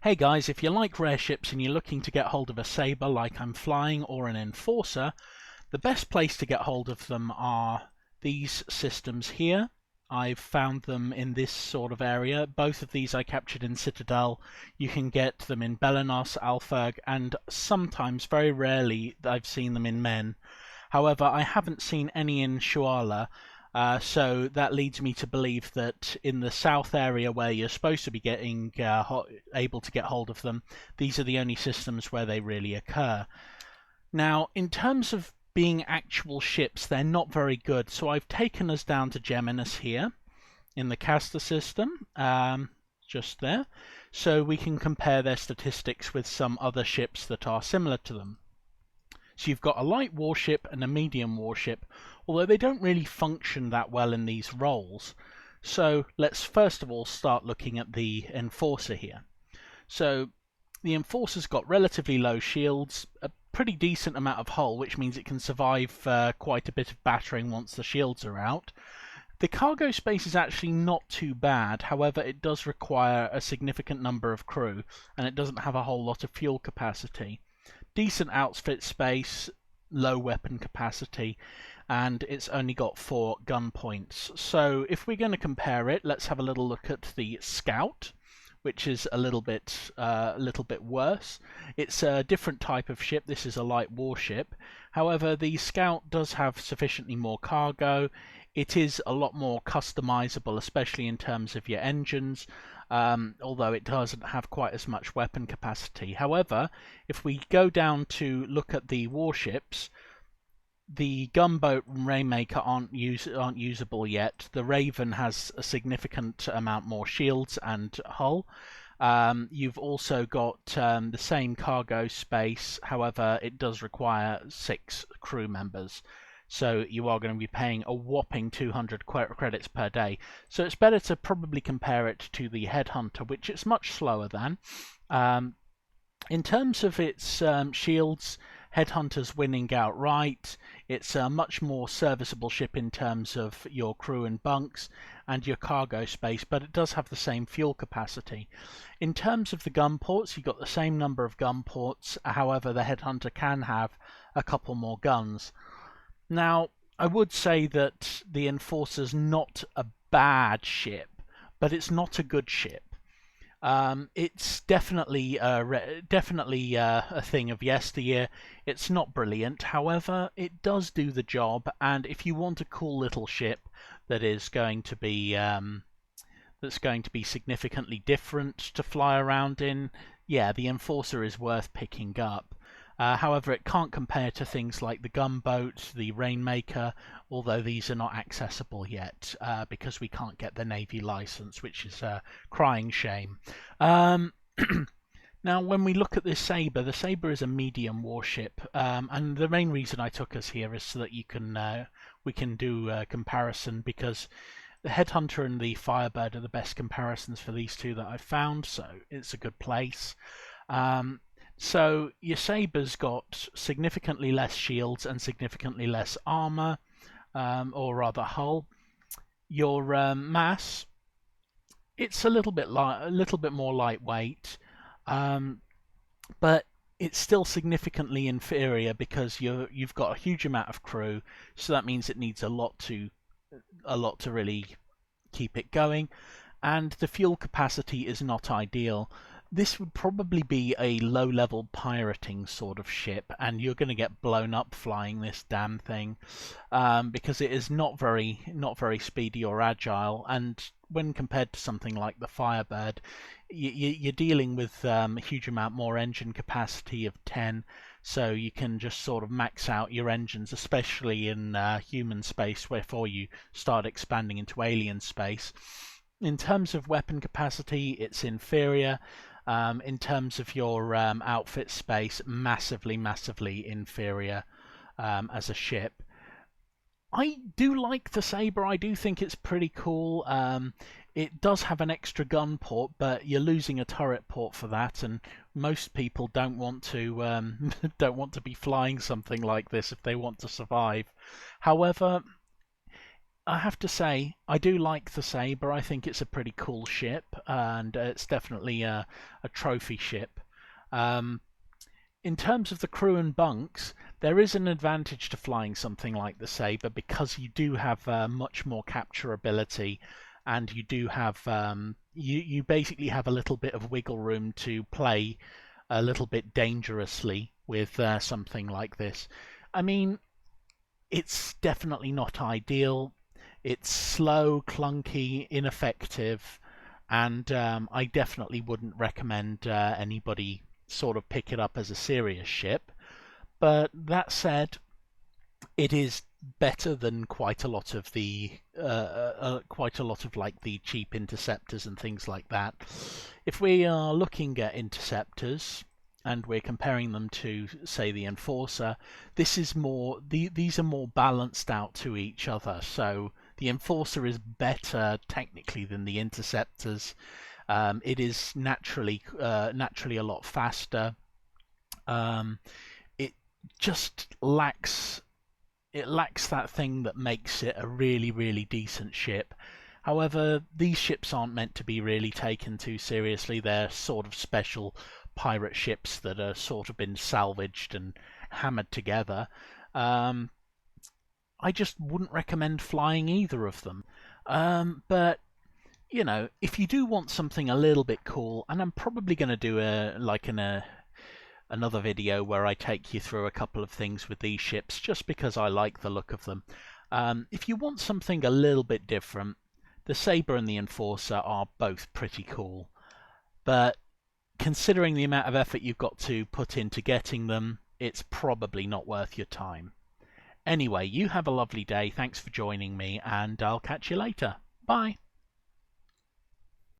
Hey guys, if you like rare ships and you're looking to get hold of a Sabre like I'm flying or an Enforcer, the best place to get hold of them are these systems here. I've found them in this sort of area. Both of these I captured in Citadel. You can get them in Belenos, Alpherg, and sometimes, very rarely, I've seen them in Men. However, I haven't seen any in Shuala, so that leads me to believe that in the south area where you're supposed to be getting able to get hold of them, these are the only systems where they really occur. Now, in terms of being actual ships, they're not very good, so I've taken us down to Geminus here in the Castor system, just there, so we can compare their statistics with some other ships that are similar to them. So you've got a light warship and a medium warship, although they don't really function that well in these roles. So let's first of all start looking at the Enforcer here. So the Enforcer's got relatively low shields, a pretty decent amount of hull, which means it can survive quite a bit of battering once the shields are out. The cargo space is actually not too bad, however it does require a significant number of crew, and it doesn't have a whole lot of fuel capacity. Decent outfit space, low weapon capacity, and it's only got 4 gun points. So if we're going to compare it, let's have a little look at the Scout, which is a little bit worse. It's a different type of ship. This is a light warship. However, the Scout does have sufficiently more cargo. It is a lot more customizable, especially in terms of your engines, although it doesn't have quite as much weapon capacity. However, if we go down to look at the warships, the Gunboat and Rainmaker aren't usable yet. The Raven has a significant amount more shields and hull. You've also got the same cargo space, however it does require 6 crew members. So you are going to be paying a whopping 200 credits per day. So it's better to probably compare it to the Headhunter, which it's much slower than. In terms of its shields, Headhunter's winning outright. It's a much more serviceable ship in terms of your crew and bunks and your cargo space, but it does have the same fuel capacity. In terms of the gun ports, you've got the same number of gun ports, however the Headhunter can have a couple more guns. Now, I would say that the Enforcer's not a bad ship, but it's not a good ship. It's definitely a thing of yesteryear. It's not brilliant, however, it does do the job. And if you want a cool little ship that is going to be significantly different to fly around in, yeah, the Enforcer is worth picking up. However, it can't compare to things like the Gunboat, the Rainmaker, although these are not accessible yet because we can't get the Navy license, which is a crying shame. Now, when we look at this Sabre, the Sabre is a medium warship, and the main reason I took us here is so that we can do a comparison, because the Headhunter and the Firebird are the best comparisons for these two that I've found, so it's a good place. So your Sabre's got significantly less shields and significantly less armor, or rather hull. Your mass, it's a little bit more lightweight, but it's still significantly inferior because you've got a huge amount of crew, so that means it needs a lot to really keep it going, and the fuel capacity is not ideal. This would probably be a low-level pirating sort of ship, and you're going to get blown up flying this damn thing, because it is not very speedy or agile. And when compared to something like the Firebird, you're dealing with a huge amount more engine capacity of 10, so you can just sort of max out your engines, especially in human space before you start expanding into alien space. In terms of weapon capacity, it's inferior. In terms of your outfit space, massively inferior as a ship. I do like the Sabre. I do think it's pretty cool. It does have an extra gun port, but you're losing a turret port for that, and most people don't want to don't want to be flying something like this if they want to survive. However, I have to say, I do like the Sabre. I think it's a pretty cool ship, and it's definitely a trophy ship. Um, in terms of the crew and bunks, there is an advantage to flying something like the Sabre because you do have much more capture ability, and you do have you basically have a little bit of wiggle room to play a little bit dangerously with something like this. I mean, it's definitely not ideal. It's slow, clunky, ineffective, and I definitely wouldn't recommend anybody sort of pick it up as a serious ship. But that said, it is better than quite a lot of the quite a lot of like the cheap interceptors and things like that. If we are looking at interceptors and we're comparing them to say the Enforcer, these are more balanced out to each other. So the Enforcer is better technically than the interceptors. It is naturally a lot faster. It just lacks that thing that makes it a really, really decent ship. However, these ships aren't meant to be really taken too seriously. They're sort of special pirate ships that are sort of been salvaged and hammered together. Um, I just wouldn't recommend flying either of them. But you know, if you do want something a little bit cool, and I'm probably going to do another video where I take you through a couple of things with these ships just because I like the look of them. If you want something a little bit different, the Sabre and the Enforcer are both pretty cool. But considering the amount of effort you've got to put into getting them, it's probably not worth your time. Anyway, you have a lovely day. Thanks for joining me, and I'll catch you later. Bye.